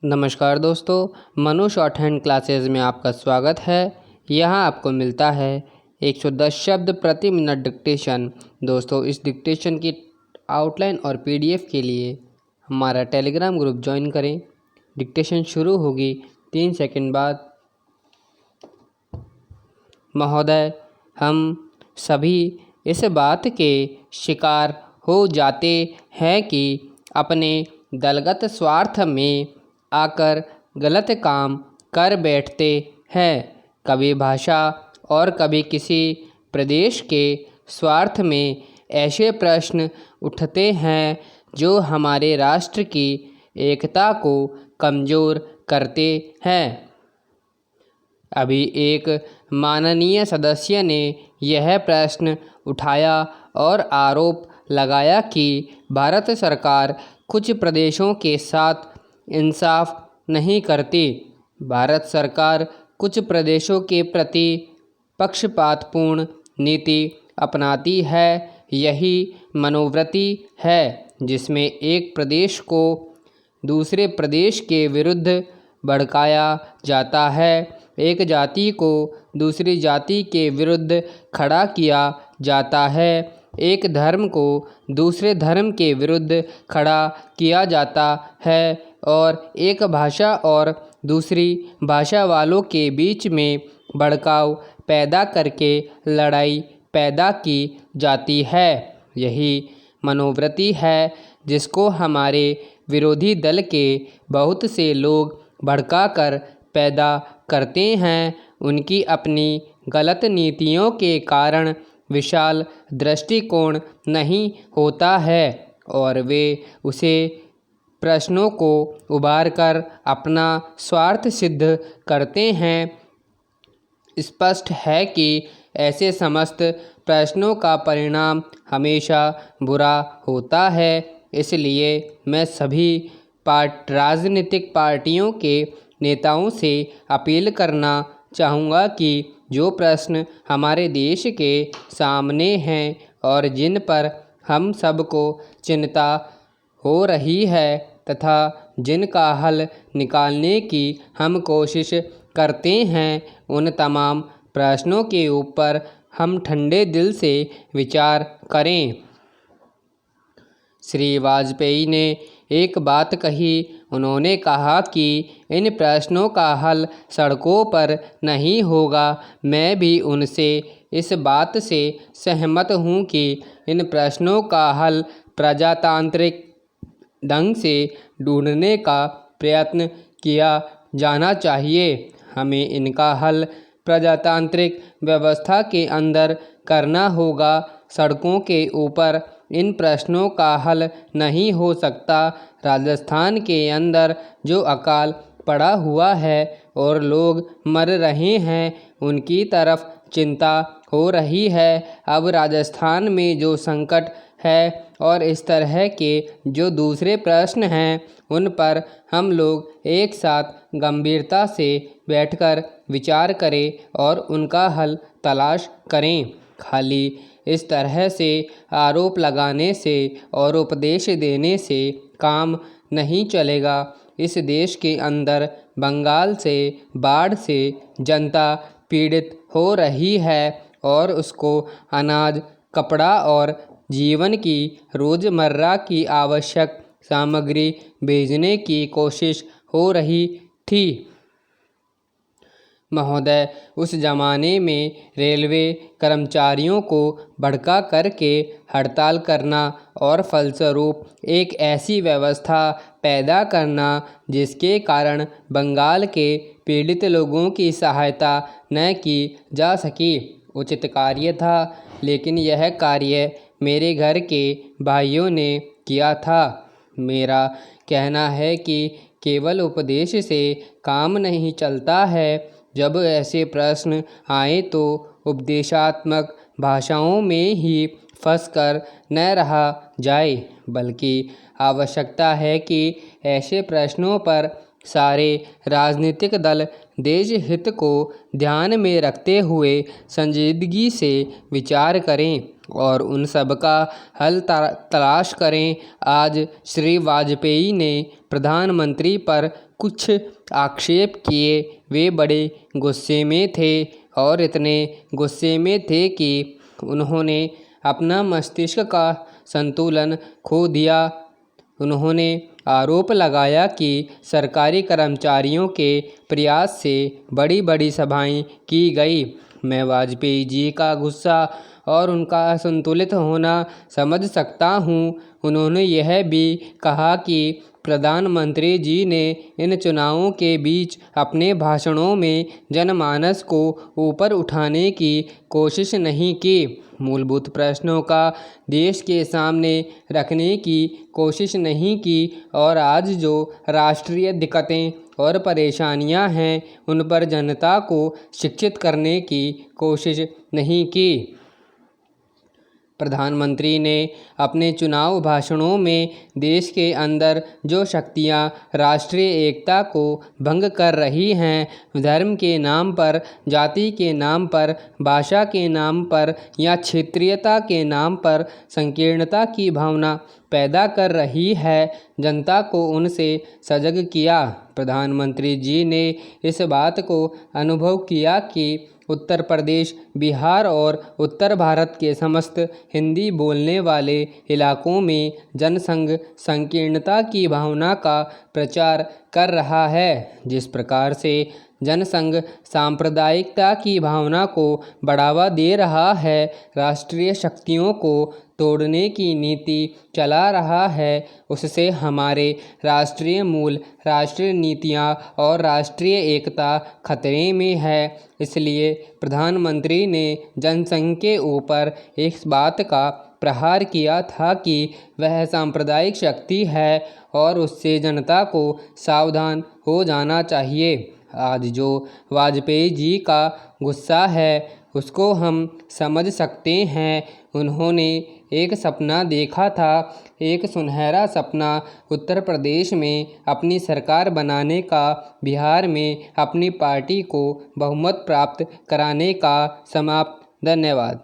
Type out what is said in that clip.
नमस्कार दोस्तों, Manu short hand classes में आपका स्वागत है। यहाँ आपको मिलता है 110 शब्द प्रति मिनट डिक्टेशन। दोस्तों, इस डिक्टेशन की आउटलाइन और पीडीएफ के लिए हमारा टेलीग्राम ग्रुप ज्वाइन करें। डिक्टेशन शुरू होगी 3 सेकंड बाद। महोदय, हम सभी इस बात के शिकार हो जाते हैं कि अपने दलगत स्वार्थ में आकर गलत काम कर बैठते हैं। कभी भाषा और कभी किसी प्रदेश के स्वार्थ में ऐसे प्रश्न उठते हैं जो हमारे राष्ट्र की एकता को कमज़ोर करते हैं। अभी एक माननीय सदस्य ने यह प्रश्न उठाया और आरोप लगाया कि भारत सरकार कुछ प्रदेशों के साथ इंसाफ नहीं करती। भारत सरकार कुछ प्रदेशों के प्रति पक्षपातपूर्ण नीति अपनाती है। यही मनोवृत्ति है जिसमें एक प्रदेश को दूसरे प्रदेश के विरुद्ध भड़काया जाता है, एक जाति को दूसरी जाति के विरुद्ध खड़ा किया जाता है, एक धर्म को दूसरे धर्म के विरुद्ध खड़ा किया जाता है और एक भाषा और दूसरी भाषा वालों के बीच में भड़काव पैदा करके लड़ाई पैदा की जाती है। यही मनोवृत्ति है जिसको हमारे विरोधी दल के बहुत से लोग भड़काकर पैदा करते हैं। उनकी अपनी गलत नीतियों के कारण विशाल दृष्टिकोण नहीं होता है और वे उसे प्रश्नों को उभार कर अपना स्वार्थ सिद्ध करते हैं। स्पष्ट है कि ऐसे समस्त प्रश्नों का परिणाम हमेशा बुरा होता है। इसलिए मैं सभी राजनीतिक पार्टियों के नेताओं से अपील करना चाहूँगा कि जो प्रश्न हमारे देश के सामने हैं और जिन पर हम सबको चिंता हो रही है तथा जिनका हल निकालने की हम कोशिश करते हैं, उन तमाम प्रश्नों के ऊपर हम ठंडे दिल से विचार करें। श्री वाजपेयी ने एक बात कही। उन्होंने कहा कि इन प्रश्नों का हल सड़कों पर नहीं होगा। मैं भी उनसे इस बात से सहमत हूँ कि इन प्रश्नों का हल प्रजातांत्रिक ढंग से ढूंढने का प्रयत्न किया जाना चाहिए। हमें इनका हल प्रजातांत्रिक व्यवस्था के अंदर करना होगा। सड़कों के ऊपर इन प्रश्नों का हल नहीं हो सकता। राजस्थान के अंदर जो अकाल पड़ा हुआ है और लोग मर रहे हैं, उनकी तरफ चिंता हो रही है। अब राजस्थान में जो संकट है और इस तरह के जो दूसरे प्रश्न हैं, उन पर हम लोग एक साथ गंभीरता से बैठकर विचार करें और उनका हल तलाश करें। खाली इस तरह से आरोप लगाने से और उपदेश देने से काम नहीं चलेगा। इस देश के अंदर बंगाल से बाढ़ से जनता पीड़ित हो रही है और उसको अनाज, कपड़ा और जीवन की रोज़मर्रा की आवश्यक सामग्री भेजने की कोशिश हो रही थी। महोदय, उस ज़माने में रेलवे कर्मचारियों को भड़का करके हड़ताल करना और फलस्वरूप एक ऐसी व्यवस्था पैदा करना जिसके कारण बंगाल के पीड़ित लोगों की सहायता न की जा सकी, उचित कार्य था। लेकिन यह कार्य मेरे घर के भाइयों ने किया था। मेरा कहना है कि केवल उपदेश से काम नहीं चलता है। जब ऐसे प्रश्न आए तो उपदेशात्मक भाषाओं में ही फंसकर न रहा जाए, बल्कि आवश्यकता है कि ऐसे प्रश्नों पर सारे राजनीतिक दल देश हित को ध्यान में रखते हुए संजीदगी से विचार करें और उन सब का हल तलाश करें। आज श्री वाजपेयी ने प्रधानमंत्री पर कुछ आक्षेप किए। वे बड़े गुस्से में थे और इतने गुस्से में थे कि उन्होंने अपना मस्तिष्क का संतुलन खो दिया। उन्होंने आरोप लगाया कि सरकारी कर्मचारियों के प्रयास से बड़ी बड़ी सभाएं की गई। मैं वाजपेयी जी का गुस्सा और उनका असंतुलित होना समझ सकता हूं। उन्होंने यह भी कहा कि प्रधानमंत्री जी ने इन चुनावों के बीच अपने भाषणों में जनमानस को ऊपर उठाने की कोशिश नहीं की, मूलभूत प्रश्नों का देश के सामने रखने की कोशिश नहीं की और आज जो राष्ट्रीय दिक्कतें और परेशानियां हैं उन पर जनता को शिक्षित करने की कोशिश नहीं की। प्रधानमंत्री ने अपने चुनाव भाषणों में देश के अंदर जो शक्तियां राष्ट्रीय एकता को भंग कर रही हैं, धर्म के नाम पर, जाति के नाम पर, भाषा के नाम पर या क्षेत्रीयता के नाम पर संकीर्णता की भावना पैदा कर रही है, जनता को उनसे सजग किया। प्रधानमंत्री जी ने इस बात को अनुभव किया कि उत्तर प्रदेश, बिहार और उत्तर भारत के समस्त हिंदी बोलने वाले इलाकों में जनसंघ संकीर्णता की भावना का प्रचार कर रहा है। जिस प्रकार से जनसंघ सांप्रदायिकता की भावना को बढ़ावा दे रहा है, राष्ट्रीय शक्तियों को तोड़ने की नीति चला रहा है, उससे हमारे राष्ट्रीय मूल, राष्ट्रीय नीतियां और राष्ट्रीय एकता खतरे में है। इसलिए प्रधानमंत्री ने जनसंघ के ऊपर इस बात का प्रहार किया था कि वह सांप्रदायिक शक्ति है और उससे जनता को सावधान हो जाना चाहिए। आज जो वाजपेयी जी का गुस्सा है उसको हम समझ सकते हैं। उन्होंने एक सपना देखा था, एक सुनहरा सपना, उत्तर प्रदेश में अपनी सरकार बनाने का, बिहार में अपनी पार्टी को बहुमत प्राप्त कराने का। समाप्त। धन्यवाद।